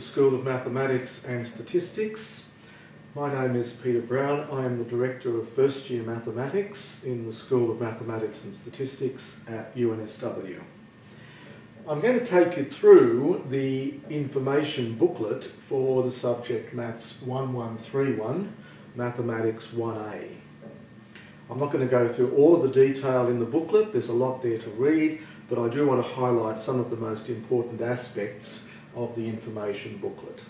School of Mathematics and Statistics. My name is Peter Brown. I am the Director of First Year Mathematics in the School of Mathematics and Statistics at UNSW. I'm going to take you through the information booklet for the subject Maths 1131, Mathematics 1A. I'm not going to go through all of the detail in the booklet, there's a lot there to read, but I do want to highlight some of the most important aspects of the information booklet.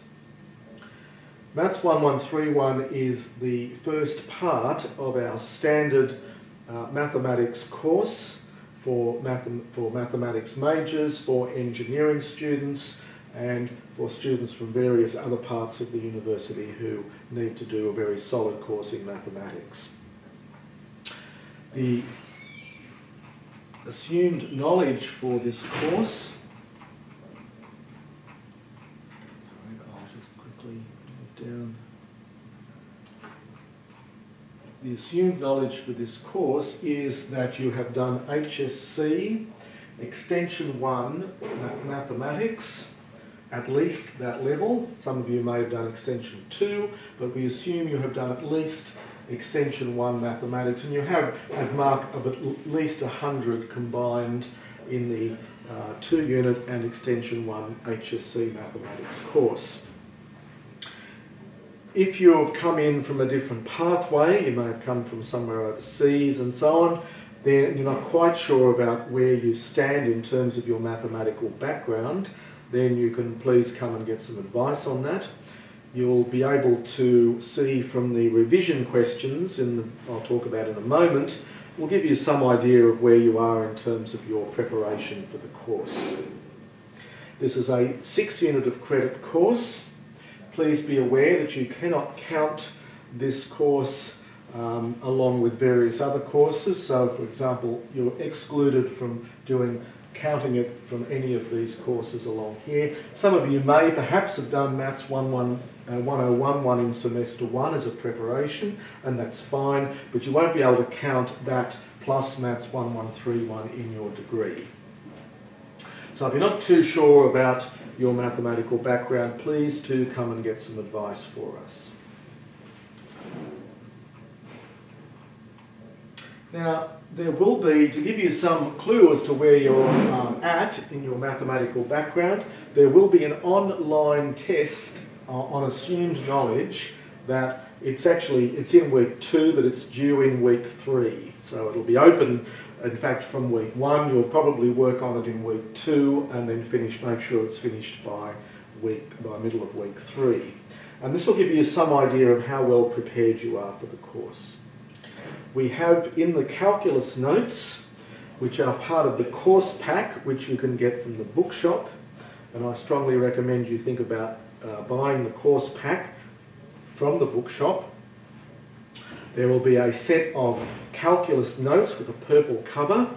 Maths 1131 is the first part of our standard mathematics course for mathematics majors, for engineering students, and for students from various other parts of the university who need to do a very solid course in mathematics. The assumed knowledge for this course, the assumed knowledge for this course is that you have done HSC, Extension 1 Mathematics, at least that level. Some of you may have done Extension 2, but we assume you have done at least Extension 1 Mathematics, and you have a mark of at least 100 combined in the 2-unit and Extension 1 HSC Mathematics course. If you have come in from a different pathway, you may have come from somewhere overseas and so on, then you're not quite sure about where you stand in terms of your mathematical background, then you can please come and get some advice on that. You'll be able to see from the revision questions, I'll talk about in a moment, will give you some idea of where you are in terms of your preparation for the course. This is a 6-unit of credit course. Please be aware that you cannot count this course along with various other courses. So, for example, you're excluded from counting it from any of these courses along here. Some of you may perhaps have done Maths 1011 in Semester 1 as a preparation, and that's fine, but you won't be able to count that plus Maths 1131 in your degree. So if you're not too sure about your mathematical background, please do come and get some advice for us. Now, there will be, to give you some clue as to where you're at in your mathematical background, there will be an online test on assumed knowledge that it's in week 2, but it's due in week 3. So it'll be open, in fact, from week 1. You'll probably work on it in week 2 and then make sure it's finished by middle of week 3. And this will give you some idea of how well prepared you are for the course. We have in the calculus notes, which are part of the course pack, which you can get from the bookshop, and I strongly recommend you think about buying the course pack from the bookshop. There will be a set of calculus notes with a purple cover,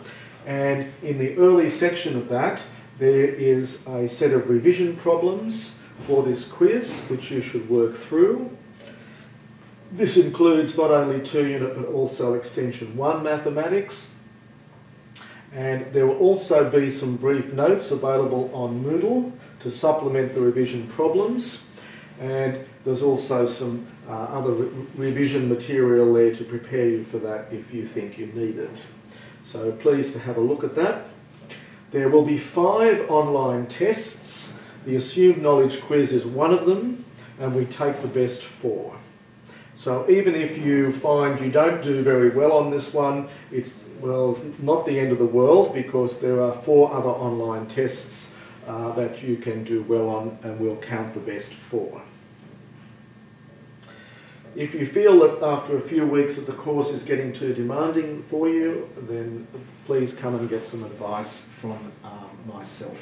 and in the early section of that there is a set of revision problems for this quiz which you should work through. This includes not only 2-unit but also Extension 1 Mathematics, and there will also be some brief notes available on Moodle to supplement the revision problems, and there's also some other revision material there to prepare you for that if you think you need it. So please to have a look at that. There will be 5 online tests. The assumed knowledge quiz is one of them, and we take the best 4. So even if you find you don't do very well on this one, it's not the end of the world, because there are 4 other online tests that you can do well on, and we'll count the best 4. If you feel that after a few weeks that the course is getting too demanding for you, then please come and get some advice from myself.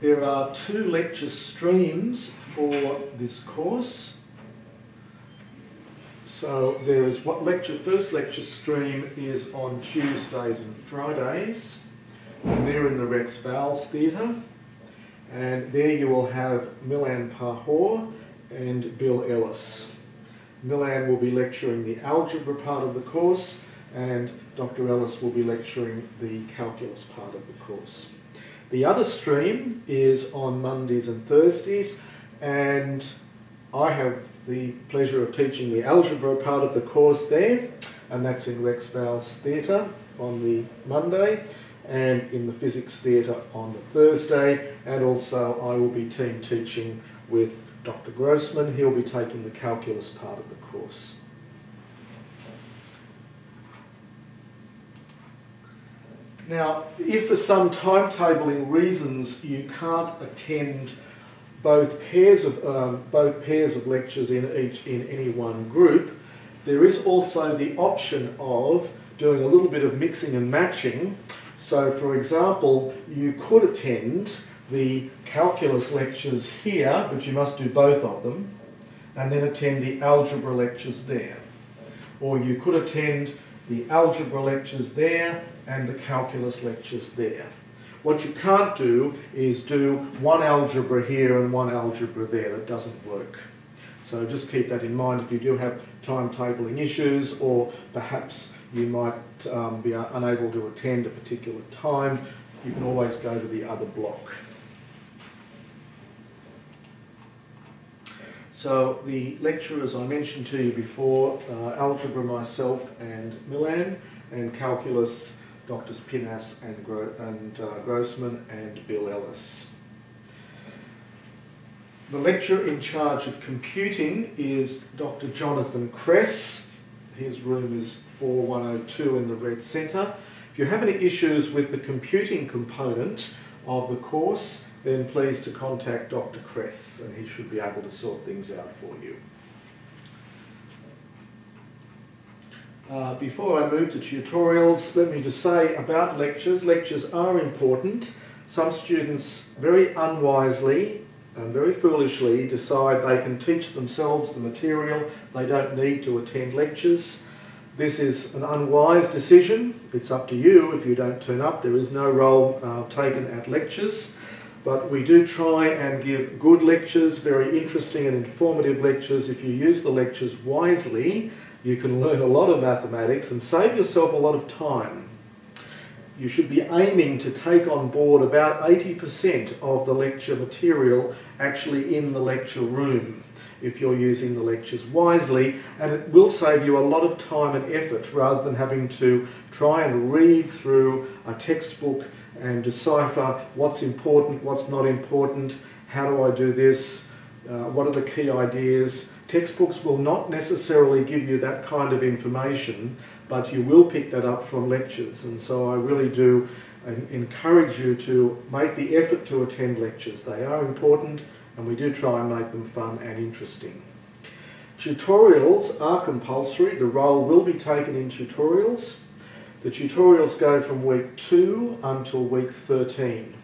There are 2 lecture streams for this course. So there is first lecture stream is on Tuesdays and Fridays, and they're in the Rex Vowles Theatre. And there you will have Milan Pahor and Bill Ellis. Milan will be lecturing the algebra part of the course, and Dr. Ellis will be lecturing the calculus part of the course. The other stream is on Mondays and Thursdays, and I have the pleasure of teaching the algebra part of the course there, and that's in Rex Val's Theatre on the Monday, and in the Physics Theatre on the Thursday, and also I will be team teaching with Dr. Grossman. He'll be taking the calculus part of the course. Now, if for some timetabling reasons you can't attend both pairs of lectures in any one group, there is also the option of doing a little bit of mixing and matching. So, for example, you could attend the calculus lectures here, but you must do both of them, and then attend the algebra lectures there. Or you could attend the algebra lectures there and the calculus lectures there. What you can't do is do one algebra here and one algebra there. That doesn't work. So just keep that in mind if you do have timetabling issues, or perhaps you might be unable to attend a particular time. You can always go to the other block. So the lecturers I mentioned to you before, algebra myself and Milan, and calculus Drs. Pinnas and Grossman and Bill Ellis. The lecturer in charge of computing is Dr. Jonathan Kress. His room is 4102 in the Red Centre. If you have any issues with the computing component of the course, then please to contact Dr. Kress, and he should be able to sort things out for you. Before I move to tutorials, let me just say about lectures. Lectures are important. Some students very unwisely and very foolishly decide they can teach themselves the material. They don't need to attend lectures. This is an unwise decision. It's up to you. If you don't turn up, there is no role taken at lectures. But we do try and give good lectures, very interesting and informative lectures. If you use the lectures wisely, you can learn a lot of mathematics and save yourself a lot of time. You should be aiming to take on board about 80% of the lecture material actually in the lecture room if you're using the lectures wisely, and it will save you a lot of time and effort rather than having to try and read through a textbook and decipher what's important, what's not important, how do I do this, what are the key ideas. Textbooks will not necessarily give you that kind of information, but you will pick that up from lectures, and so I really do encourage you to make the effort to attend lectures. They are important, and we do try and make them fun and interesting. Tutorials are compulsory. The role will be taken in tutorials. The tutorials go from week 2 until week 13,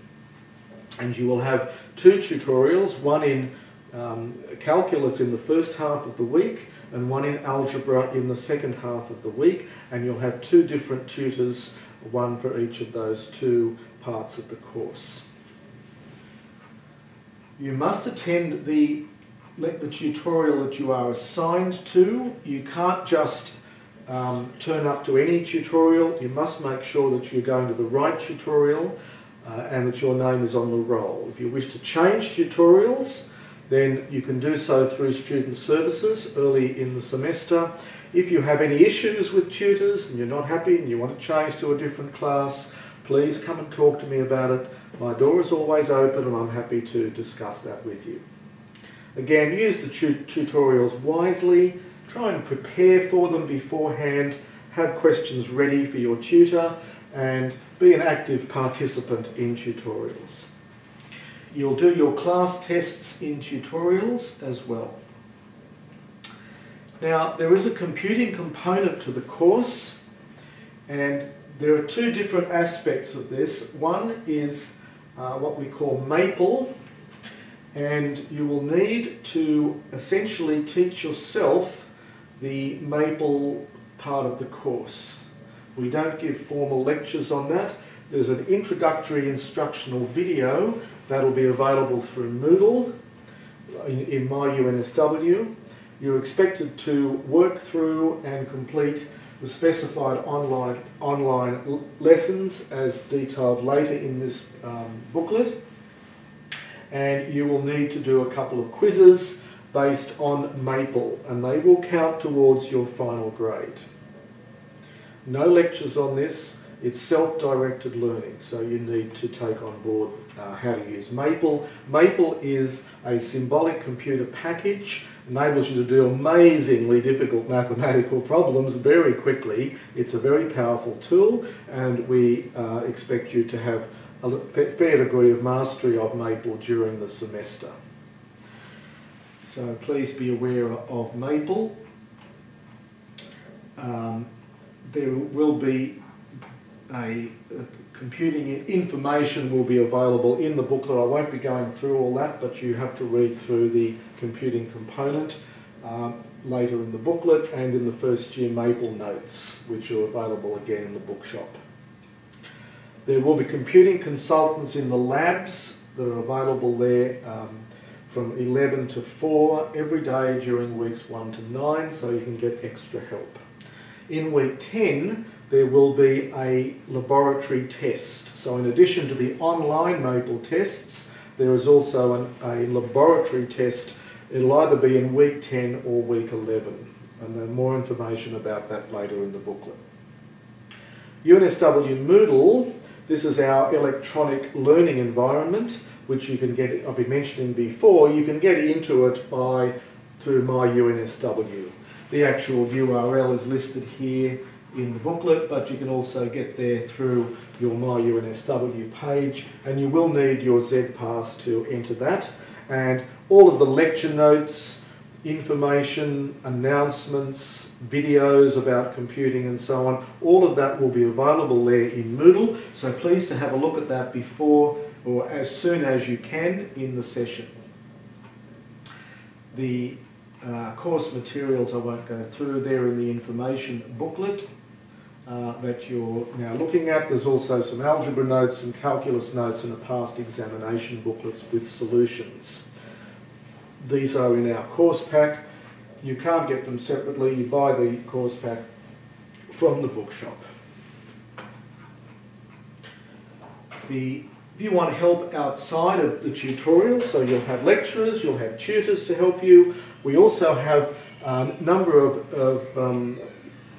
and you will have 2 tutorials, one in calculus in the first half of the week and one in algebra in the second half of the week, and you'll have 2 different tutors, one for each of those 2 parts of the course. You must attend the tutorial that you are assigned to. You can't just turn up to any tutorial. You must make sure that you're going to the right tutorial and that your name is on the roll. If you wish to change tutorials, then you can do so through student services early in the semester. If you have any issues with tutors and you're not happy and you want to change to a different class, please come and talk to me about it. My door is always open and I'm happy to discuss that with you. Again, use the tutorials wisely. Try and prepare for them beforehand. Have questions ready for your tutor and be an active participant in tutorials. You'll do your class tests in tutorials as well. Now, there is a computing component to the course, and there are 2 different aspects of this. One is what we call Maple, and you will need to essentially teach yourself the Maple part of the course. We don't give formal lectures on that. There's an introductory instructional video that'll be available through Moodle in My UNSW. You're expected to work through and complete the specified online lessons as detailed later in this booklet. And you will need to do a couple of quizzes based on Maple, and they will count towards your final grade. No lectures on this. It's self-directed learning, so you need to take on board how to use Maple. Maple is a symbolic computer package, enables you to do amazingly difficult mathematical problems very quickly. It's a very powerful tool, and we expect you to have a fair degree of mastery of Maple during the semester. So please be aware of Maple. There will be computing information will be available in the booklet. I won't be going through all that, but you have to read through the computing component later in the booklet and in the first year Maple notes, which are available again in the bookshop. There will be computing consultants in the labs that are available there from 11 to 4 every day during weeks 1 to 9, so you can get extra help. In week 10, there will be a laboratory test. So in addition to the online Maple tests, there is also a laboratory test. It'll either be in week 10 or week 11. And then more information about that later in the booklet. UNSW Moodle, this is our electronic learning environment, which you can get, I've been mentioning before, you can get into it through My UNSW. The actual URL is listed here in the booklet, but you can also get there through your My UNSW page, and you will need your ZPass to enter that. And all of the lecture notes, information, announcements, videos about computing and so on, all of that will be available there in Moodle, so please to have a look at that before or as soon as you can in the session. The course materials I won't go through, there in the information booklet that you're now looking at. There's also some algebra notes, some calculus notes and a past examination booklets with solutions. These are in our course pack. You can't get them separately, you buy the course pack from the bookshop. If you want help outside of the tutorial, so you'll have lecturers, you'll have tutors to help you. We also have a number of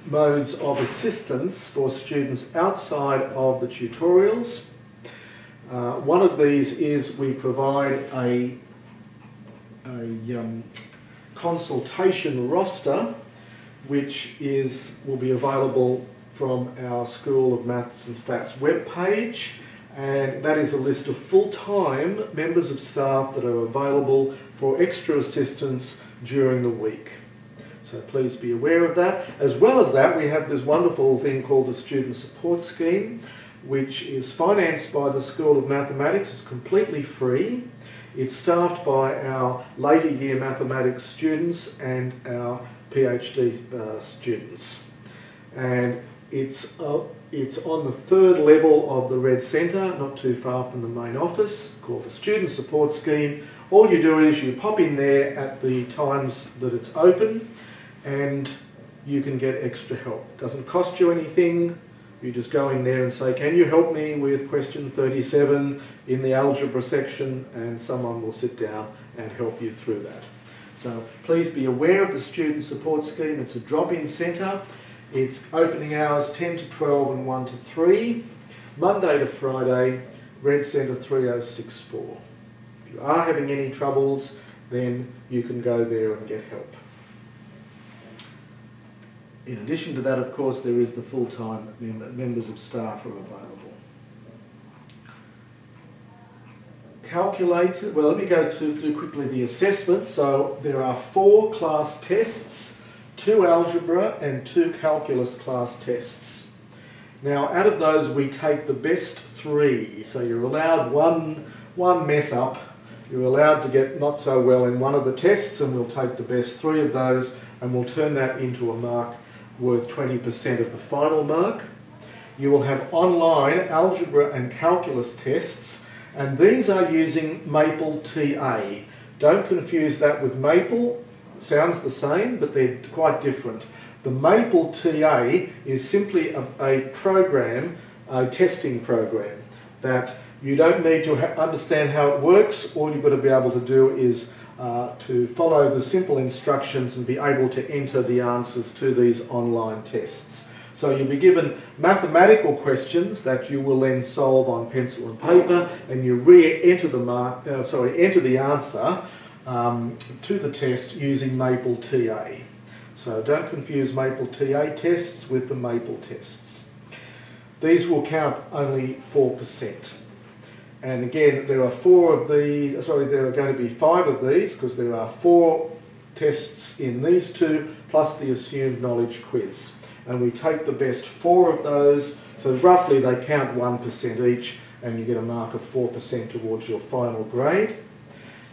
modes of assistance for students outside of the tutorials. One of these is we provide a consultation roster, which will be available from our School of Maths and Stats webpage. And that is a list of full-time members of staff that are available for extra assistance during the week. So please be aware of that. As well as that, we have this wonderful thing called the Student Support Scheme, which is financed by the School of Mathematics. It's completely free. It's staffed by our later year mathematics students and our PhD students. And it's on the third level of the Red Centre, not too far from the main office, called the Student Support Scheme. All you do is you pop in there at the times that it's open and you can get extra help. It doesn't cost you anything. You just go in there and say, can you help me with question 37 in the algebra section, and someone will sit down and help you through that. So please be aware of the Student Support Scheme. It's a drop-in centre. It's opening hours 10 to 12 and 1 to 3, Monday to Friday, Red Centre 3064. If you are having any troubles, then you can go there and get help. In addition to that, of course, there is the full-time members of staff are available. Calculated, well, let me go through quickly the assessment. So there are 4 class tests, 2 algebra and 2 calculus class tests. Now, out of those, we take the best 3. So you're allowed one mess up. You're allowed to get not so well in one of the tests, and we'll take the best 3 of those, and we'll turn that into a mark worth 20% of the final mark. You will have online algebra and calculus tests, and these are using Maple TA. Don't confuse that with Maple. Sounds the same, but they're quite different. The Maple TA is simply a program, a testing program, that you don't need to understand how it works. All you've got to be able to do is to follow the simple instructions and be able to enter the answers to these online tests. So you'll be given mathematical questions that you will then solve on pencil and paper, and you enter the answer to the test using Maple TA. So don't confuse Maple TA tests with the Maple tests. These will count only 4%. And again, there are there are going to be 5 of these, because there are 4 tests in these 2, plus the assumed knowledge quiz. And we take the best 4 of those, so roughly they count 1% each, and you get a mark of 4% towards your final grade.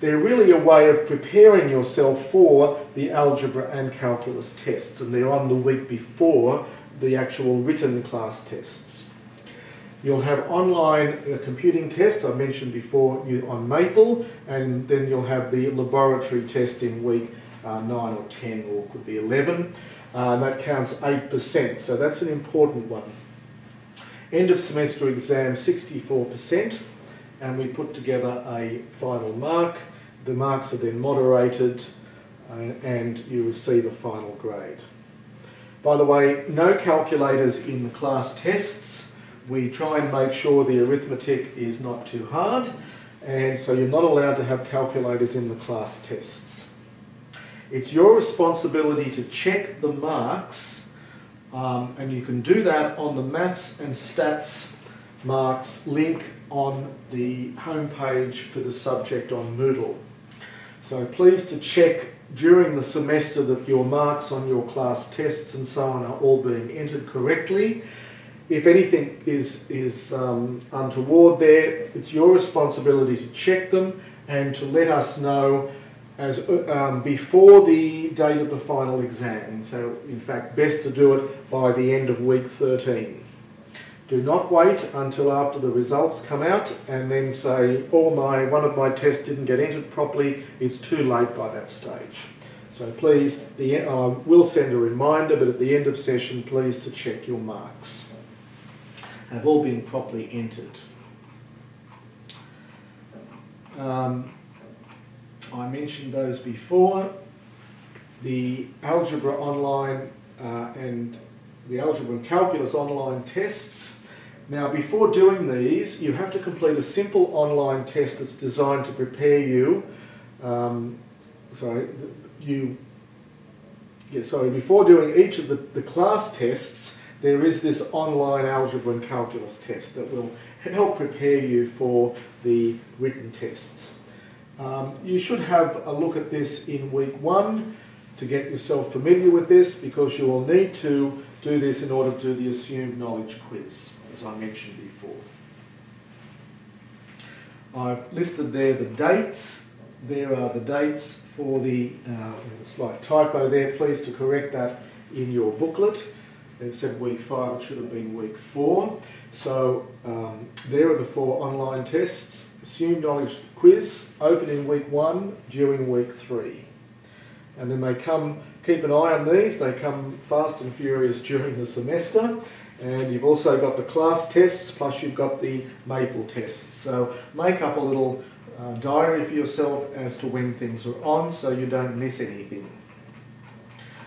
They're really a way of preparing yourself for the algebra and calculus tests, and they're on the week before the actual written class tests. You'll have online computing test, I mentioned before, on Maple, and then you'll have the laboratory test in week 9 or 10, or could be 11. That counts 8%, so that's an important one. End of semester exam 64%, and we put together a final mark. The marks are then moderated, and you receive a final grade. By the way, no calculators in the class tests. We try and make sure the arithmetic is not too hard, and so you're not allowed to have calculators in the class tests. It's your responsibility to check the marks, and you can do that on the Maths and Stats marks link on the homepage for the subject on Moodle. So please to check during the semester that your marks on your class tests and so on are all being entered correctly. If anything is untoward there, it's your responsibility to check them and to let us know as before the date of the final exam. So in fact, best to do it by the end of week 13. Do not wait until after the results come out and then say, one of my tests didn't get entered properly. It's too late by that stage. So please, I will send a reminder, but at the end of session, please to check your marks. Have all been properly entered. I mentioned those before. The Algebra online and the Algebra and Calculus online tests. Now, before doing these, you have to complete a simple online test that's designed to prepare you. Before doing each of the class tests, there is this online Algebra and Calculus test that will help prepare you for the written tests. You should have a look at this in week 1 to get yourself familiar with this, because you will need to do this in order to do the assumed knowledge quiz, as I mentioned before. I've listed there the dates. There are the dates for the slight typo there. Please to correct that in your booklet. They've said week 5, it should have been week 4. So there are the 4 online tests. Assumed knowledge quiz, open in week 1, due in week 3. And then they come, keep an eye on these, they come fast and furious during the semester. And you've also got the class tests, plus you've got the Maple tests. So make up a little diary for yourself as to when things are on, so you don't miss anything.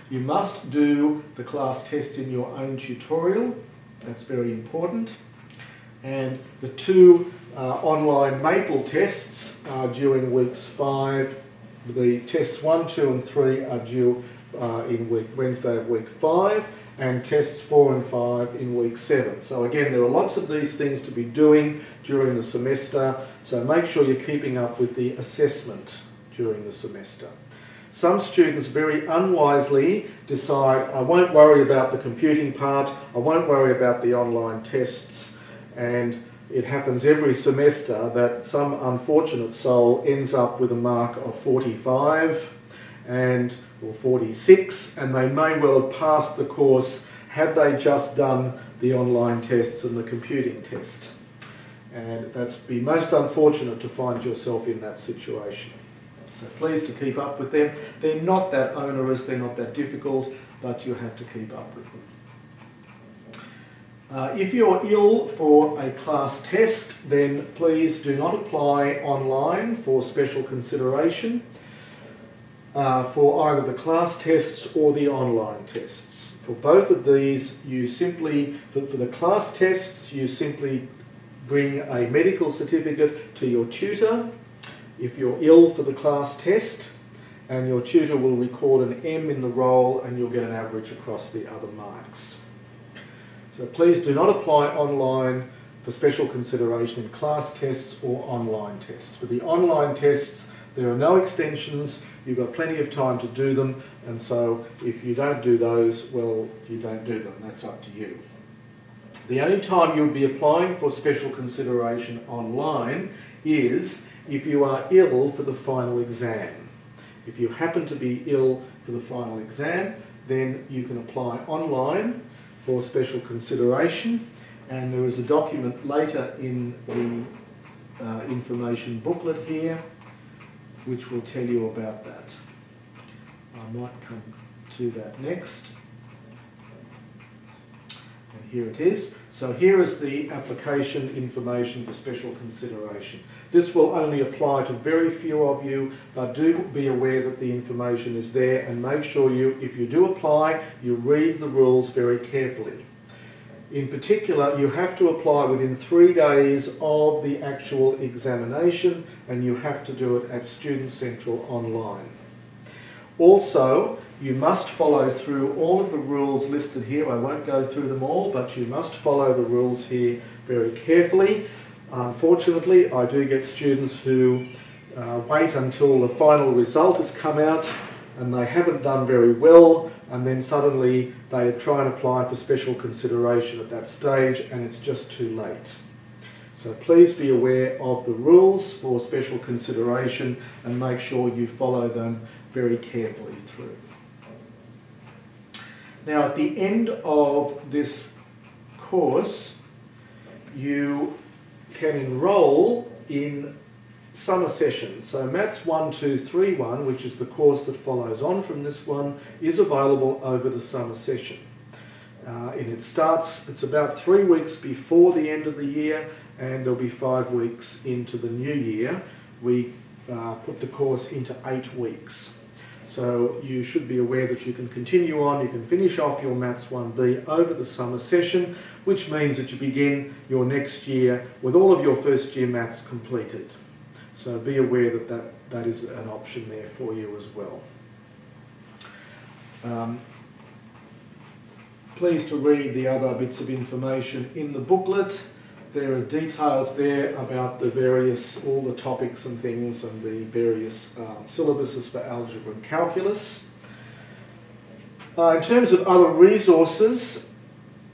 You must do the class test in your own tutorial. That's very important. And the 2 online Maple tests are due in weeks 5. The tests 1, 2 and 3 are due in Wednesday of week 5, and tests 4 and 5 in week 7. So again, there are lots of these things to be doing during the semester, so make sure you're keeping up with the assessment during the semester. Some students very unwisely decide, I won't worry about the computing part, I won't worry about the online tests, and it happens every semester that some unfortunate soul ends up with a mark of 45 or 46, and they may well have passed the course had they just done the online tests and the computing test. And that's be most unfortunate to find yourself in that situation. So please to keep up with them. They're not that onerous, they're not that difficult. but you have to keep up with them. If you're ill for a class test, then please do not apply online for special consideration for either the class tests or the online tests. For both of these, you simply, for the class tests, you simply bring a medical certificate to your tutor if you're ill for the class test, and your tutor will record an M in the roll and you'll get an average across the other marks. So please do not apply online for special consideration in class tests or online tests. For the online tests, there are no extensions, you've got plenty of time to do them, and so if you don't do those, well, you don't do them, that's up to you. The only time you'll be applying for special consideration online is if you are ill for the final exam. If you happen to be ill for the final exam, then you can apply online for special consideration, and there is a document later in the information booklet here which will tell you about that. I might come to that next. And here it is. So here is the application information for special consideration. This will only apply to very few of you, but do be aware that the information is there, and make sure you, if you do apply, you read the rules very carefully. In particular, you have to apply within 3 days of the actual examination, and you have to do it at Student Central online. Also, you must follow through all of the rules listed here. I won't go through them all, but you must follow the rules here very carefully. Unfortunately, I do get students who wait until the final result has come out and they haven't done very well, and then suddenly they try and apply for special consideration at that stage, and it's just too late. So please be aware of the rules for special consideration and make sure you follow them very carefully through. Now, at the end of this course, you can enrol in summer sessions. So MATH1131, which is the course that follows on from this one, is available over the summer session. And it's about 3 weeks before the end of the year, and there'll be 5 weeks into the new year. We put the course into 8 weeks. So you should be aware that you can continue on, you can finish off your Maths 1B over the summer session, which means that you begin your next year with all of your first year maths completed. So be aware that that is an option there for you as well. Pleased to read the other bits of information in the booklet. There are details there about the various, all the topics and things, and the various syllabuses for algebra and calculus. In terms of other resources,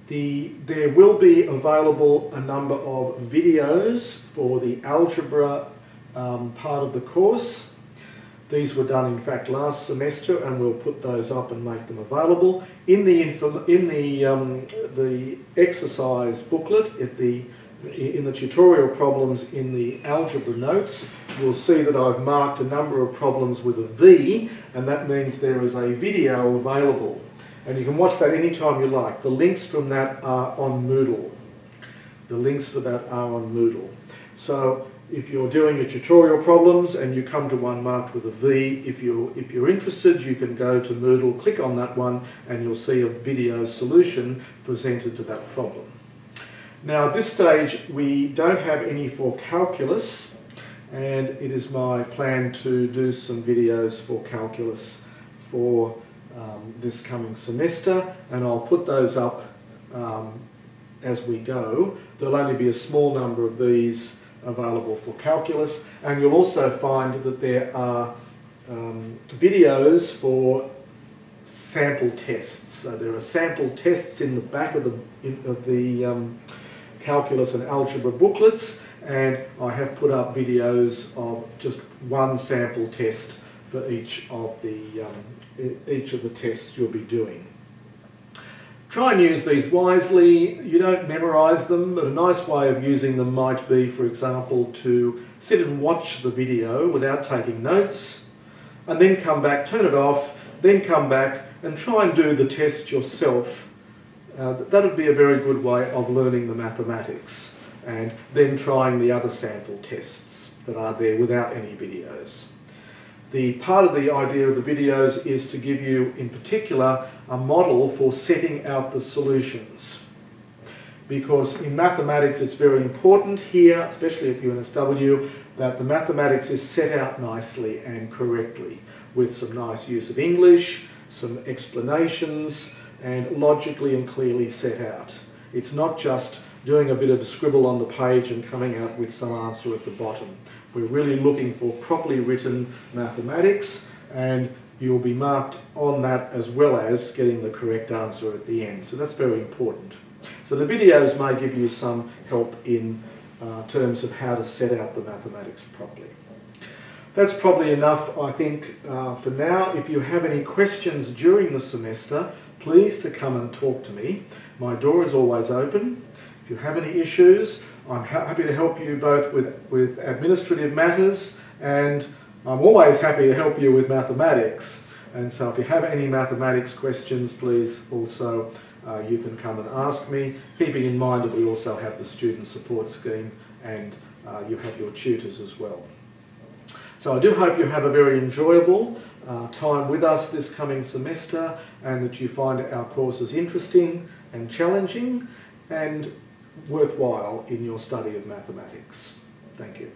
there will be available a number of videos for the algebra part of the course. These were done in fact last semester, and we'll put those up and make them available. In the exercise booklet, in the tutorial problems in the algebra notes, you'll see that I've marked a number of problems with a V, and that means there is a video available. And you can watch that anytime you like. The links from that are on Moodle. The links for that are on Moodle. So if you're doing your tutorial problems and you come to one marked with a V, if you're interested, you can go to Moodle, click on that one, and you'll see a video solution presented to that problem. Now at this stage we don't have any for calculus, and it is my plan to do some videos for calculus for this coming semester, and I'll put those up as we go. There'll only be a small number of these available for calculus, and you'll also find that there are videos for sample tests. So there are sample tests in the back of the calculus and algebra booklets, and I have put up videos of just one sample test for each of the tests you'll be doing. Try and use these wisely. You don't memorise them, but a nice way of using them might be, for example, to sit and watch the video without taking notes, and then come back, turn it off, then come back and try and do the test yourself. That would be a very good way of learning the mathematics, and then trying the other sample tests that are there without any videos. The part of the idea of the videos is to give you, in particular, a model for setting out the solutions. Because in mathematics it's very important here, especially at UNSW, that the mathematics is set out nicely and correctly, with some nice use of English, some explanations, and logically and clearly set out. It's not just doing a bit of a scribble on the page and coming out with some answer at the bottom. We're really looking for properly written mathematics, and you'll be marked on that as well as getting the correct answer at the end. So that's very important. So the videos may give you some help in terms of how to set out the mathematics properly. That's probably enough, I think, for now. If you have any questions during the semester, please to come and talk to me. My door is always open. If you have any issues, I'm happy to help you both with administrative matters, and I'm always happy to help you with mathematics. And so if you have any mathematics questions, please also you can come and ask me, keeping in mind that we also have the student support scheme, and you have your tutors as well. So I do hope you have a very enjoyable time with us this coming semester, and that you find our courses interesting and challenging and worthwhile in your study of mathematics. Thank you.